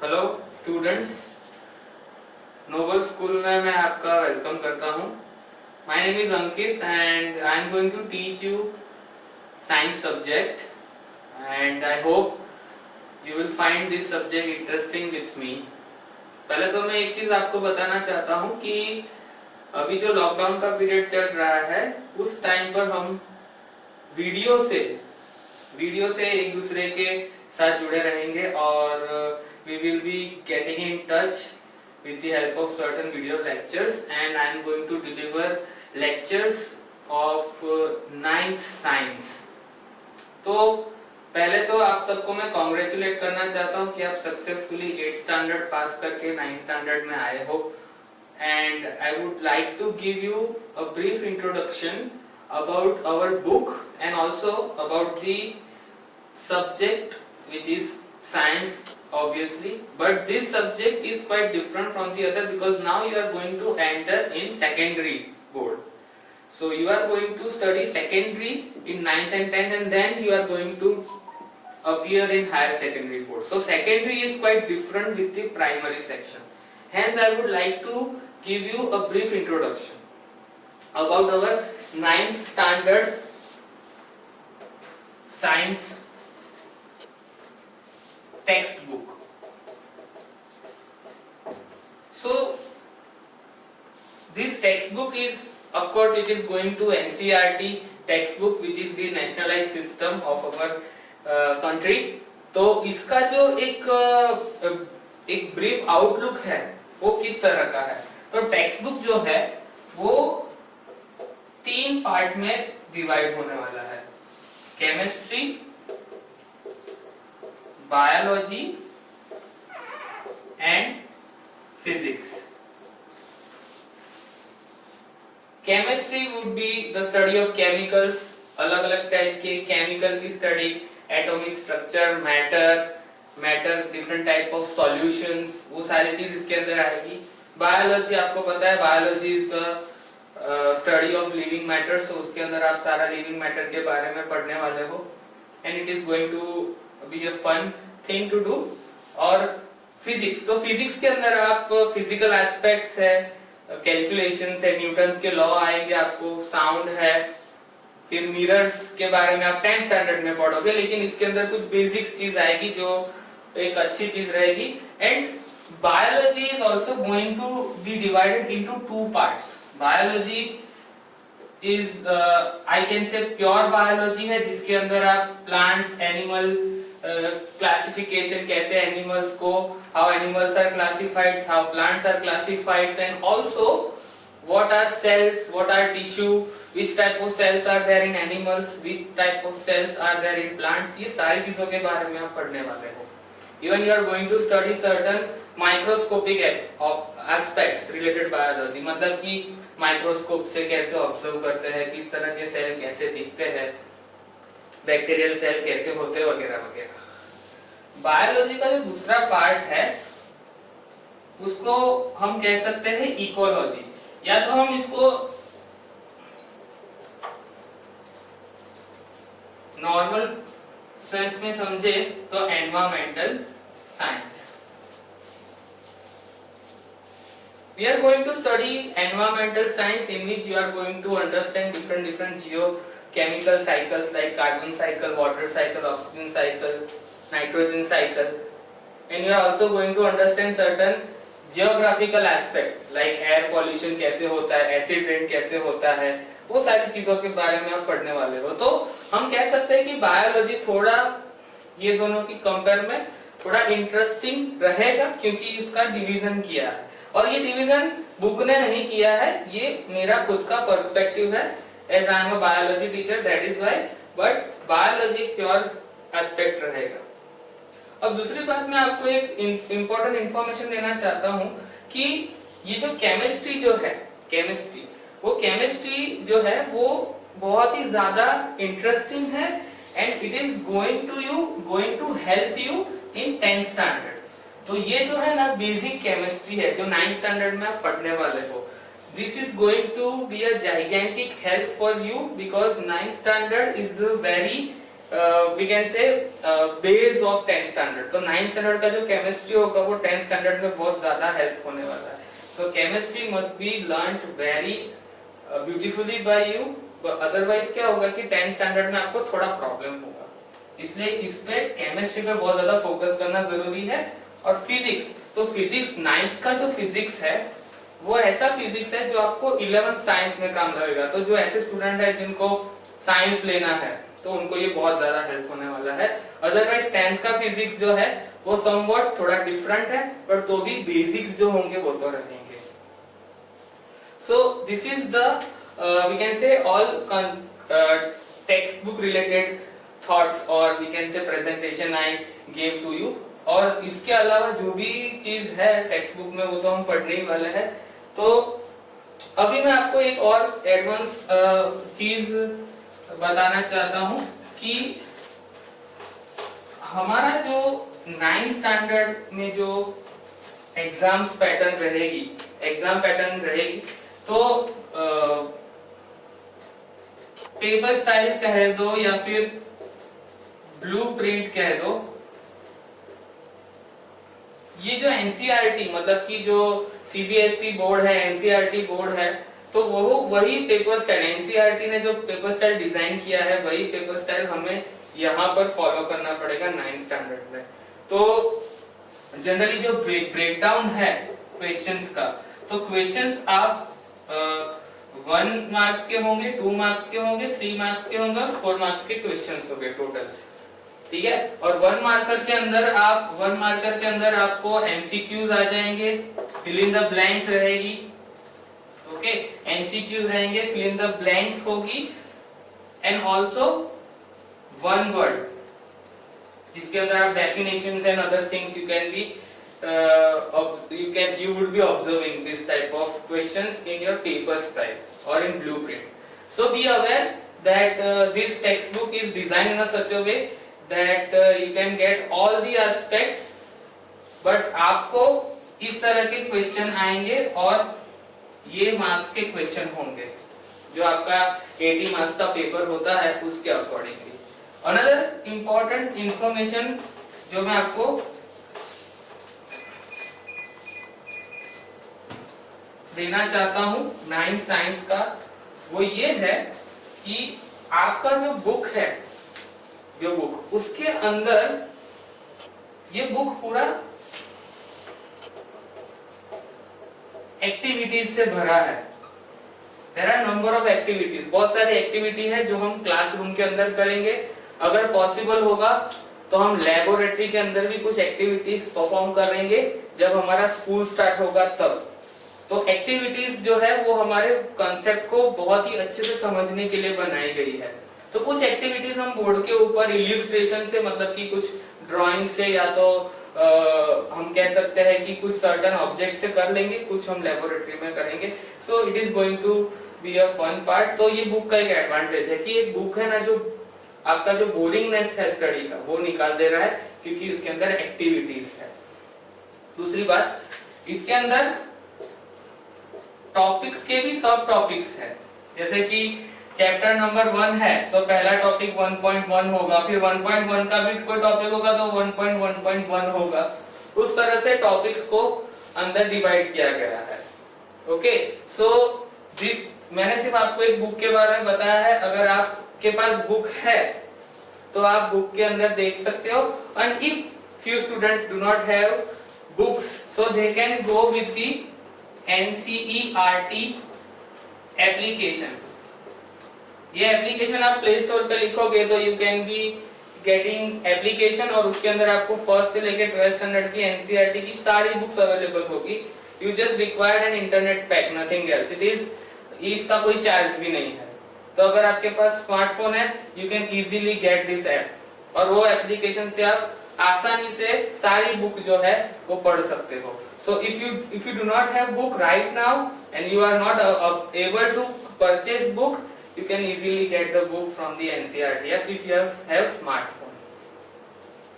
Hello students, Nobel school में मैं आपका वेलकम करता हूँ। My name is Ankit and I am going to teach you science subject and I hope you will find this subject interesting with me. पहले तो मैं एक चीज आपको बताना चाहता हूँ कि अभी जो लॉकडाउन का पीरियड चल रहा है उस टाइम पर हम वीडियो से एक दूसरे के साथ जुड़े रहेंगे और we will be getting in touch with the help of certain video lectures and I am going to deliver lectures of ninth science। तो पहले तो आप सबको मैं कॉन्ग्रेचुलेट करना चाहता हूँ कि आप सक्सेसफुली 8th स्टैंडर्ड पास करके 9th स्टैंडर्ड में आए हो and I would like to give you a brief introduction about our book and also about the subject which is science obviously, but this subject is quite different from the other because now you are going to enter in secondary board. So you are going to study secondary in 9th and 10th and then you are going to appear in higher secondary board. So secondary is quite different with the primary section. Hence I would like to give you a brief introduction about our 9th standard science textbook. So this textbook is, of course, it is going to NCERT textbook which is the nationalized system of our country. तो इसका जो एक brief outlook है वो किस तरह का है, तो टेक्स्ट बुक जो है वो 3 पार्ट में डिवाइड होने वाला है। Chemistry, biology and physics. Chemistry would be the study of chemicals, अलग अलग टाइप के केमिकल की study, atomic structure, matter different type of solutions, वो सारी चीज इसके अंदर आएगी। बायोलॉजी आपको पता है, biology is the study of living matter, so उसके अंदर आप सारा लिविंग मैटर के बारे में पढ़ने वाले हो and it is going to be a fun thing to do. और फिजिक्स, तो फिजिक्स के अंदर आप फिजिकल एस्पेक्ट्स है, कैलकुलेशंस है, न्यूटन्स के लॉ आएंगे आपको, साउंड है, फिर मिरर्स के बारे में आप 10th स्टैंडर्ड में पढ़ोगे, लेकिन इसके अंदर कुछ बेसिक्स चीज आएगी जो एक अच्छी चीज रहेगी। And biology is also going to be divided into 2 parts. Biology is I can say pure biology है जिसके अंदर आप प्लांट्स, एनिमल classification, कैसे animals को, how animals are classified, how plants are classified, and also what are cells, what are tissue, which type of cells are there in animals, which type of cells are there in plants, ये सारी चीजों के बारे में आप पढ़ने वाले हो। Even you are going to study certain microscopic aspects related biology, मतलब कि माइक्रोस्कोप से कैसे ऑब्जर्व करते हैं, किस तरह के सेल कैसे दिखते हैं, बैक्टीरियल सेल कैसे होते वगैरह वगैरह। बायोलॉजी का जो दूसरा पार्ट है उसको हम कह सकते हैं इकोलॉजी, या तो हम इसको नॉर्मल सेंस में समझे तो environmental science. We are going to study environmental science in which you are going to understand different geochemical cycles like carbon cycle, water cycle, oxygen cycle, nitrogen cycle, and you are also going to understand certain geographical aspect like air pollution कैसे होता है, acid rain कैसे होता है, वो सारी चीजों के बारे में आप पढ़ने वाले हो। तो हम कह सकते हैं कि बायोलॉजी थोड़ा ये दोनों की कंपेयर में थोड़ा इंटरेस्टिंग रहेगा क्योंकि इसका डिवीजन किया है, और ये डिवीजन बुक ने नहीं किया है, ये मेरा खुद का पर्सपेक्टिव है as I am a biology teacher, that is why, but biology pure aspect रहेगा। अब दूसरी बात मैं आपको एक इम्पोर्टेंट इंफॉर्मेशन देना चाहता हूँ कि ये जो केमिस्ट्री जो है, केमिस्ट्री जो है वो बहुत ही ज्यादा इंटरेस्टिंग है and it is going to help you in 10th standard. तो ये जो है ना बेसिक केमिस्ट्री है जो 9th स्टैंडर्ड में आप पढ़ने वाले हो, this is going to be a gigantic help for you because 9th standard is the very we can say base of 10th standard. तो 9th स्टैंडर्ड का जो केमिस्ट्री होगा वो 10th स्टैंडर्ड में बहुत ज्यादा हेल्प होने वाला है। So chemistry must be learned very beautifully by you, otherwise क्या होगा कि 10th स्टैंडर्ड में आपको थोड़ा प्रॉब्लम होगा। इसलिए इस पे केमिस्ट्री पे बहुत ज्यादा फोकस करना जरूरी है। और फिजिक्स, तो फिजिक्स 9th का जो फिजिक्स है वो ऐसा फिजिक्स है जो आपको 11th साइंस में काम लगेगा। तो जो ऐसे स्टूडेंट है जिनको साइंस लेना है तो उनको ये बहुत ज्यादा हेल्प होने वाला है। अदरवाइज 10th का फिजिक्स जो है वो समवॉट थोड़ा डिफरेंट है, पर तो भी बेसिक्स जो होंगे वो तो रहेंगे। So this is the we can say all text book related thoughts और we can say presentation I gave to you. और इसके अलावा जो भी चीज है टेक्स्ट बुक में वो तो हम पढ़ने ही वाले हैं। तो अभी मैं आपको एक और एडवांस चीज बताना चाहता हूं कि हमारा जो 9th स्टैंडर्ड में जो एग्जाम पैटर्न रहेगी तो पेपर स्टाइल कह दो या फिर ब्लूप्रिंट कह दो, ये जो एनसीईआरटी मतलब कि जो सीबीएसई बोर्ड है, एनसीईआरटी बोर्ड है, तो वो वही पेपर स्टाइल, एनसीईआरटी ने जो पेपर स्टाइल डिजाइन किया है वही पेपर स्टाइल हमें यहाँ पर फॉलो करना पड़ेगा 9th स्टैंडर्ड में। तो जनरली जो ब्रेकडाउन है क्वेश्चंस का, तो क्वेश्चंस आप 1 मार्क्स के होंगे, 2 मार्क्स के होंगे, 3 मार्क्स के होंगे और 4 मार्क्स के क्वेश्चंस होंगे टोटल, ठीक है। और 1 मार्कर के अंदर आपको एमसीक्यूज आ जाएंगे, फिल इन द ब्लैंक्स रहेगी, ओके, एमसीक्यूज रहेंगे, फिल इन द ब्लैंक्स होगी, एंड आल्सो 1 वर्ड जिसके अंदर आप definitions and other things you can be you would be observing this type of questions in your paper style or in blueprint. So be aware that this textbook is designed in a such a way that you can get all the aspects, but आपको इस तरह के question आएंगे और ये marks के question होंगे जो आपका 80 मार्क्स का पेपर होता है उसके अकॉर्डिंगली। अनदर इम्पोर्टेंट इंफॉर्मेशन जो मैं आपको देना चाहता हूं 9th साइंस का, वो ये है कि आपका जो बुक है, जो बुक, उसके अंदर ये बुक पूरा एक्टिविटीज से भरा है। There are number of activities, बहुत सारी एक्टिविटी है जो हम क्लासरूम के अंदर करेंगे। अगर पॉसिबल होगा तो हम लेबोरेटरी के अंदर भी कुछ एक्टिविटीज परफॉर्म करेंगे जब हमारा स्कूल स्टार्ट होगा तब। तो एक्टिविटीज जो है वो हमारे कंसेप्ट को बहुत ही अच्छे से समझने के लिए बनाई गई है। तो कुछ एक्टिविटीज हम बोर्ड के ऊपर इलिस्ट्रेशन से, मतलब कि कुछ ड्राइंग से या तो हम कह सकते हैं कि कुछ सर्टेन ऑब्जेक्ट से कर लेंगे, कुछ हम लेबोरेटरी में करेंगे। So it is going to be a fun part. तो ये बुक का एक एडवांटेज है कि एक बुक है ना, जो आपका जो बोरिंगनेस है स्टडी का वो निकाल दे रहा है क्योंकि उसके अंदर एक्टिविटीज है। दूसरी बात, इसके अंदर टॉपिक्स के भी सब टॉपिक्स है। जैसे कि चैप्टर नंबर 1 है तो पहला टॉपिक 1.1 होगा, फिर 1.1 का भी कोई टॉपिक होगा तो 1.1.1 होगा। उस तरह से टॉपिक्स को अंदर डिवाइड किया गया है। ओके, सो दिस मैंने सिर्फ आपको एक बुक के बारे में बताया है। अगर आपके पास बुक है तो आप बुक के अंदर देख सकते हो। And if few students do not have books so they can go with the NCERT application. ये एप्लीकेशन आप प्ले स्टोर पे लिखोगे तो you can be getting application, और उसके अंदर आपको फर्स्ट से लेकर 12th स्टैंडर्ड की एनसीईआरटी की सारी बुक्स अवेलेबल होगी। You just required an internet pack, nothing else. इसका कोई चार्ज भी नहीं है। तो अगर आपके पास स्मार्टफोन है you can easily get this app, और वो एप्लीकेशन से आप आसानी से सारी बुक जो है वो पढ़ सकते हो। So if you do not have book right now and you are not able to purchase book, you can easily get the book from the NCERT app if you have smartphone.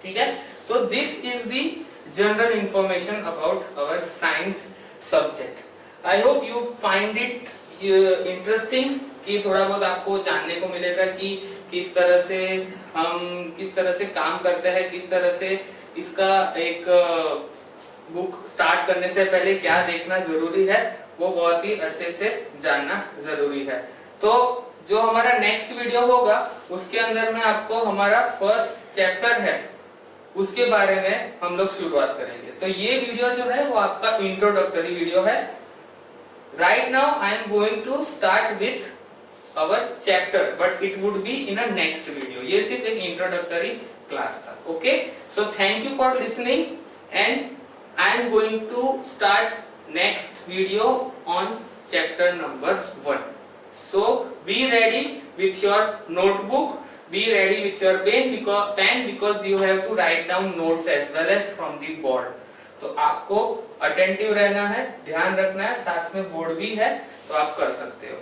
ठीक है? So this is the general information about our science subject. I hope you find it interesting कि थोड़ा बहुत आपको जानने को मिलेगा कि किस तरह से काम करता है, किस तरह से इसका एक बुक स्टार्ट करने से पहले क्या देखना जरूरी है, वो बहुत ही अच्छे से जानना जरूरी है। तो जो हमारा नेक्स्ट वीडियो होगा उसके अंदर में आपको हमारा फर्स्ट चैप्टर है उसके बारे में हम लोग शुरुआत करेंगे। तो ये वीडियो जो है वो आपका इंट्रोडक्टरी वीडियो है। Right now I am going to start with our chapter, but it would be in a next video. ये सिर्फ एक इंट्रोडक्टरी क्लास था। Okay, so thank you for listening and I am going to start next video on chapter number 1. So be ready with your notebook, be ready with your pen because you have to write down notes as well as from the board. तो आपको attentive रहना है, ध्यान रखना है, साथ में board भी है तो आप कर सकते हो।